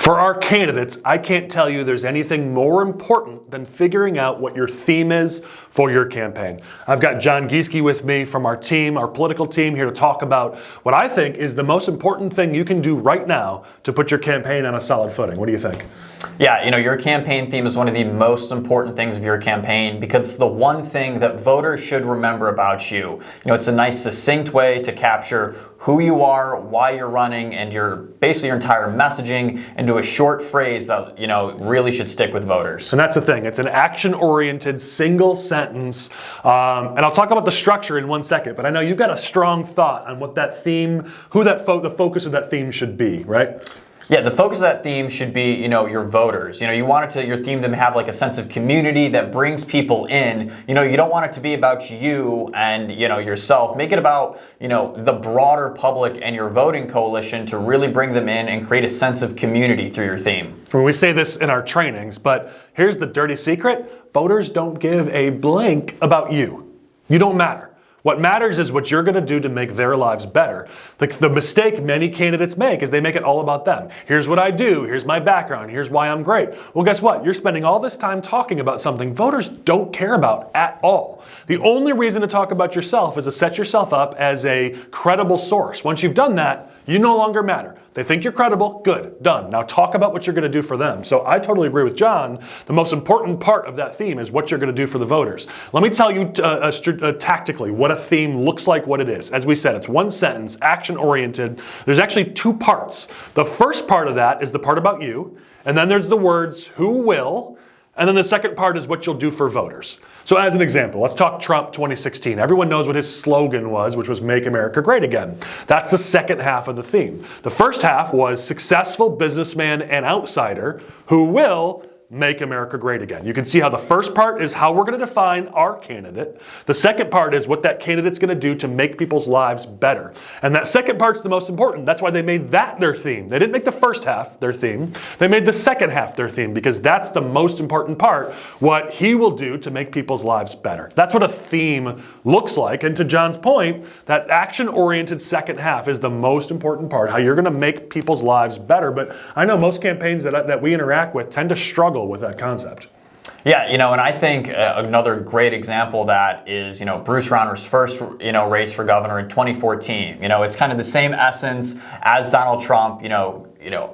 For our candidates, I can't tell you there's anything more important than figuring out what your theme is for your campaign. I've got John Giesecke with me from our team, our political team, here to talk about what I think is the most important thing you can do right now to put your campaign on a solid footing. What do you think? Yeah, your campaign theme is one of the most important things of your campaign because it's the one thing that voters should remember about you. It's a nice succinct way to capture who you are, why you're running, and basically your entire messaging into a short phrase that, really should stick with voters. And that's the thing. It's an action-oriented, single sentence. And I'll talk about the structure in 1 second, but I know you've got a strong thought on what that theme, the focus of that theme should be, right? Yeah, the focus of that theme should be, your voters. You want your theme to have like a sense of community that brings people in. You don't want it to be about you and, yourself. Make it about, the broader public and your voting coalition to really bring them in and create a sense of community through your theme. We say this in our trainings, but here's the dirty secret. Voters don't give a blank about you. You don't matter. What matters is what you're going to do to make their lives better. The mistake many candidates make is they make it all about them. Here's what I do. Here's my background. Here's why I'm great. Well, guess what? You're spending all this time talking about something voters don't care about at all. The only reason to talk about yourself is to set yourself up as a credible source. Once you've done that, you no longer matter. They think you're credible, good, done. Now talk about what you're going to do for them. So I totally agree with John. The most important part of that theme is what you're going to do for the voters. Let me tell you tactically what a theme looks like, what it is. As we said, it's one sentence, action-oriented. There's actually two parts. The first part of that is the part about you, and then there's the words, who will, and then the second part is what you'll do for voters. So as an example, let's talk Trump 2016. Everyone knows what his slogan was, which was Make America Great Again. That's the second half of the theme. The first half was successful businessman and outsider who will make America great again. You can see how the first part is how we're going to define our candidate. The second part is what that candidate's going to do to make people's lives better. And that second part's the most important. That's why they made that their theme. They didn't make the first half their theme. They made the second half their theme because that's the most important part, what he will do to make people's lives better. That's what a theme looks like. And to John's point, that action-oriented second half is the most important part, how you're going to make people's lives better. But I know most campaigns that we interact with tend to struggle with that concept. Yeah, and I think another great example of that is, Bruce Rauner's first, race for governor in 2014. It's kind of the same essence as Donald Trump,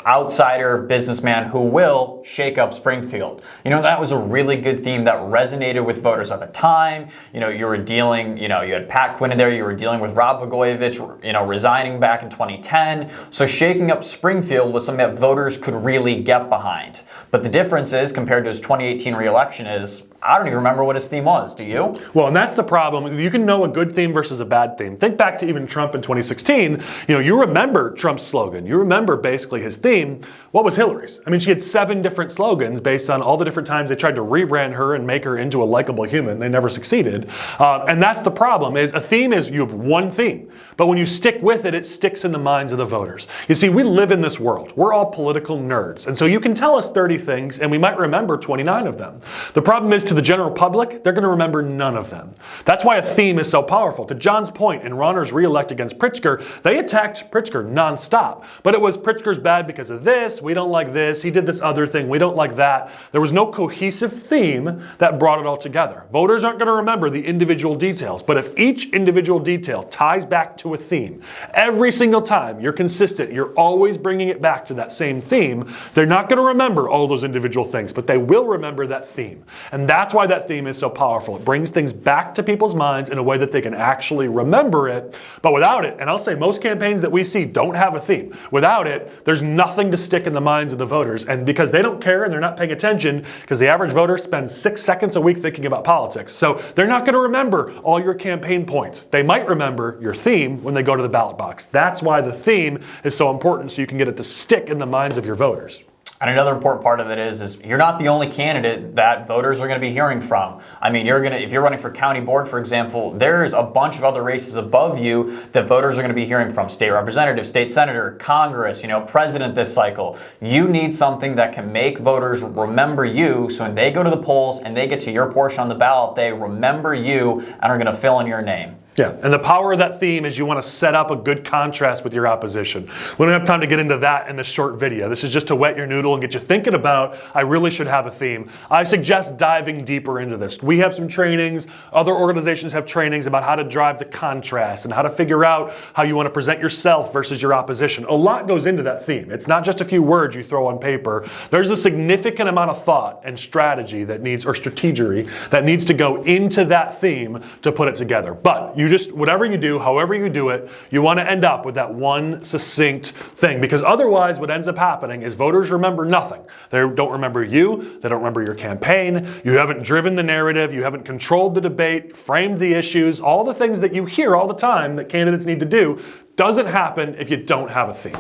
outsider businessman who will shake up Springfield. That was a really good theme that resonated with voters at the time. You were dealing, you had Pat Quinn in there, you were dealing with Rod Blagojevich, resigning back in 2010. So shaking up Springfield was something that voters could really get behind. But the difference is, compared to his 2018 re-election, is I don't even remember what his theme was. Do you? Well, and that's the problem. You can know a good theme versus a bad theme. Think back to even Trump in 2016. You remember Trump's slogan. You remember basically his theme. What was Hillary's? I mean, she had 7 different slogans based on all the different times they tried to rebrand her and make her into a likable human. They never succeeded. And that's the problem, is a theme is you have one theme. But when you stick with it, it sticks in the minds of the voters. You see, we live in this world. We're all political nerds. And so you can tell us 30 things, and we might remember 29 of them. The problem is, to the general public, they're going to remember none of them. That's why a theme is so powerful. To John's point, in Rauner's re-elect against Pritzker, they attacked Pritzker nonstop. But it was Pritzker's bad because of this, we don't like this, he did this other thing, we don't like that. There was no cohesive theme that brought it all together. Voters aren't going to remember the individual details, but if each individual detail ties back to a theme, every single time you're consistent, you're always bringing it back to that same theme, they're not going to remember all those individual things, but they will remember that theme. And that's why that theme is so powerful. It brings things back to people's minds in a way that they can actually remember it. But without it, and I'll say most campaigns that we see don't have a theme. Without it, there's nothing to stick in the minds of the voters. And because they don't care and they're not paying attention, because the average voter spends 6 seconds a week thinking about politics. So they're not going to remember all your campaign points. They might remember your theme when they go to the ballot box. That's why the theme is so important, so you can get it to stick in the minds of your voters. And another important part of it is you're not the only candidate that voters are going to be hearing from. I mean, if you're running for county board, for example, there's a bunch of other races above you that voters are going to be hearing from. State representative, state senator, Congress, president this cycle. You need something that can make voters remember you, so when they go to the polls and they get to your portion on the ballot, they remember you and are going to fill in your name. Yeah, and the power of that theme is you want to set up a good contrast with your opposition. We don't have time to get into that in this short video. This is just to wet your noodle and get you thinking about, I really should have a theme. I suggest diving deeper into this. We have some trainings, other organizations have trainings about how to drive the contrast and how to figure out how you want to present yourself versus your opposition. A lot goes into that theme. It's not just a few words you throw on paper. There's a significant amount of thought and strategy that needs, or strategery, that needs to go into that theme to put it together. But you just, whatever you do, however you do it, you want to end up with that one succinct thing, because otherwise what ends up happening is voters remember nothing. They don't remember you, they don't remember your campaign, you haven't driven the narrative, you haven't controlled the debate, framed the issues, all the things that you hear all the time that candidates need to do doesn't happen if you don't have a theme.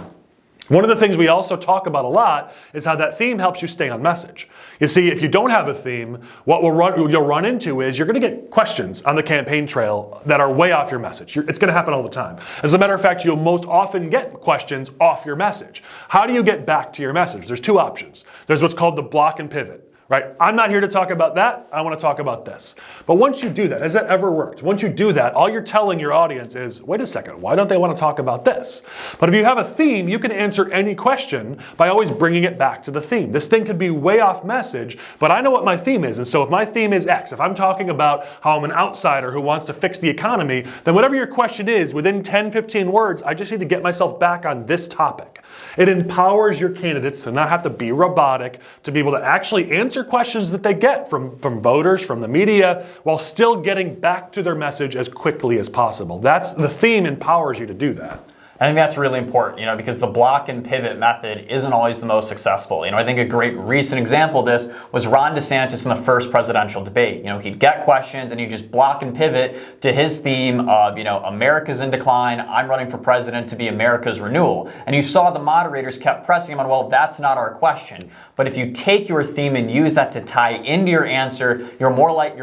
One of the things we also talk about a lot is how that theme helps you stay on message. You see, if you don't have a theme, what you'll run into is you're going to get questions on the campaign trail that are way off your message. It's going to happen all the time. As a matter of fact, you'll most often get questions off your message. How do you get back to your message? There's two options. There's what's called the block and pivot. Right? I'm not here to talk about that. I want to talk about this. But once you do that, has that ever worked? Once you do that, all you're telling your audience is, wait a second, why don't they want to talk about this? But if you have a theme, you can answer any question by always bringing it back to the theme. This thing could be way off message, but I know what my theme is. And so if my theme is X, if I'm talking about how I'm an outsider who wants to fix the economy, then whatever your question is, within 10, 15 words, I just need to get myself back on this topic. It empowers your candidates to not have to be robotic, to be able to actually answer questions that they get from voters, from the media, while still getting back to their message as quickly as possible. The theme empowers you to do that. I think that's really important, because the block and pivot method isn't always the most successful. I think a great recent example of this was Ron DeSantis in the first presidential debate. He'd get questions and he'd just block and pivot to his theme of, America's in decline, I'm running for president to be America's renewal. And you saw the moderators kept pressing him on, well, that's not our question. But if you take your theme and use that to tie into your answer, you're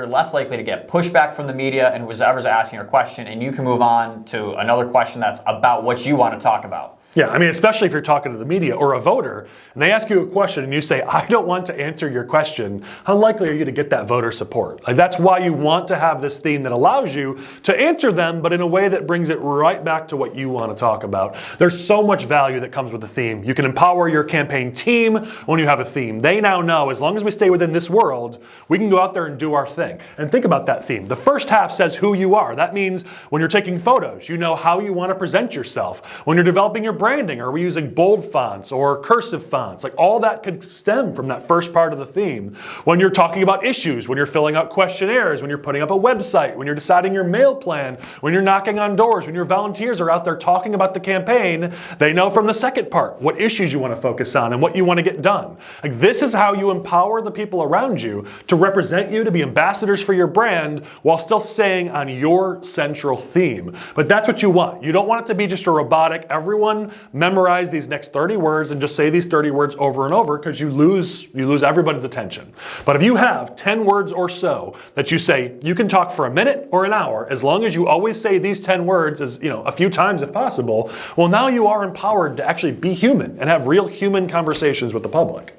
less likely to get pushback from the media and whoever's asking your question, and you can move on to another question that's about what you want to talk about. Yeah, especially if you're talking to the media or a voter, and they ask you a question and you say, I don't want to answer your question, how likely are you to get that voter support? That's why you want to have this theme that allows you to answer them, but in a way that brings it right back to what you want to talk about. There's so much value that comes with the theme. You can empower your campaign team when you have a theme. They now know, as long as we stay within this world, we can go out there and do our thing. And think about that theme. The first half says who you are. That means when you're taking photos, you know how you want to present yourself. When you're developing your branding, are we using bold fonts or cursive fonts? All that could stem from that first part of the theme. When you're talking about issues, when you're filling out questionnaires, when you're putting up a website, when you're deciding your mail plan, when you're knocking on doors, when your volunteers are out there talking about the campaign, they know from the second part what issues you want to focus on and what you want to get done. This is how you empower the people around you to represent you, to be ambassadors for your brand while still staying on your central theme. But that's what you want. You don't want it to be just a robotic, everyone memorize these next 30 words and just say these 30 words over and over, because you lose everybody's attention. But if you have 10 words or so that you say, you can talk for a minute or an hour, as long as you always say these 10 words a few times if possible, well, now you are empowered to actually be human and have real human conversations with the public.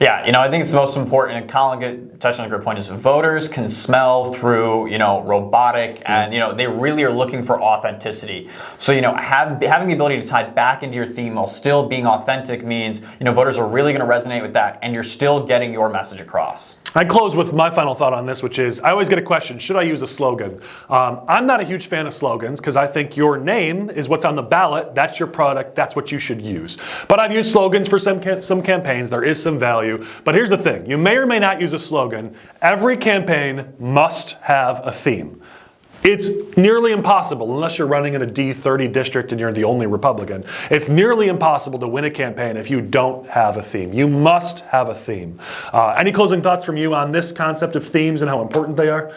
Yeah, I think it's most important, and Collin touched on a great point, is voters can smell through, robotic, and, they really are looking for authenticity. So, having the ability to tie back into your theme while still being authentic means, voters are really going to resonate with that, and you're still getting your message across. I close with my final thought on this, which is, I always get a question, should I use a slogan? I'm not a huge fan of slogans because I think your name is what's on the ballot, that's your product, that's what you should use. But I've used slogans for some campaigns, there is some value. But here's the thing, you may or may not use a slogan. Every campaign must have a theme. It's nearly impossible, unless you're running in a D30 district and you're the only Republican, it's nearly impossible to win a campaign if you don't have a theme. You must have a theme. Any closing thoughts from you on this concept of themes and how important they are?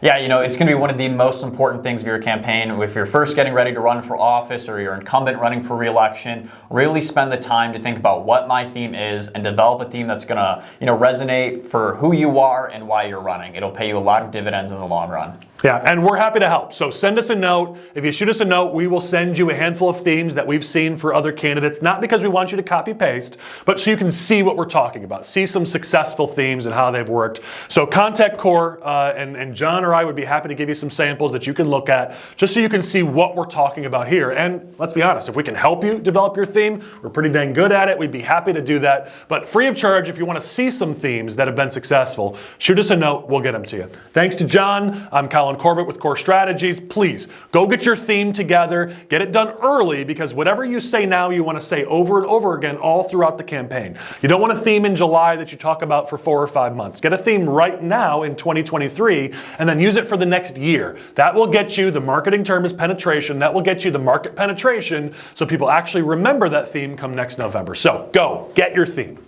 Yeah, it's going to be one of the most important things of your campaign. If you're first getting ready to run for office or you're an incumbent running for re-election, really spend the time to think about what my theme is and develop a theme that's going to, resonate for who you are and why you're running. It'll pay you a lot of dividends in the long run. Yeah, and we're happy to help. So send us a note. If you shoot us a note, we will send you a handful of themes that we've seen for other candidates, not because we want you to copy paste, but so you can see what we're talking about, see some successful themes and how they've worked. So contact Core, and John or I would be happy to give you some samples that you can look at, just so you can see what we're talking about here. And let's be honest, if we can help you develop your theme, we're pretty dang good at it. We'd be happy to do that. But free of charge, if you want to see some themes that have been successful, shoot us a note. We'll get them to you. Thanks to John. I'm Collin Corbett with Core Strategies. Please go get your theme together. Get it done early, because whatever you say now, you want to say over and over again all throughout the campaign. You don't want a theme in July that you talk about for 4 or 5 months. Get a theme right now in 2023 and then use it for the next year. That will get you, the marketing term is penetration, that will get you the market penetration so people actually remember that theme come next November. So go get your theme.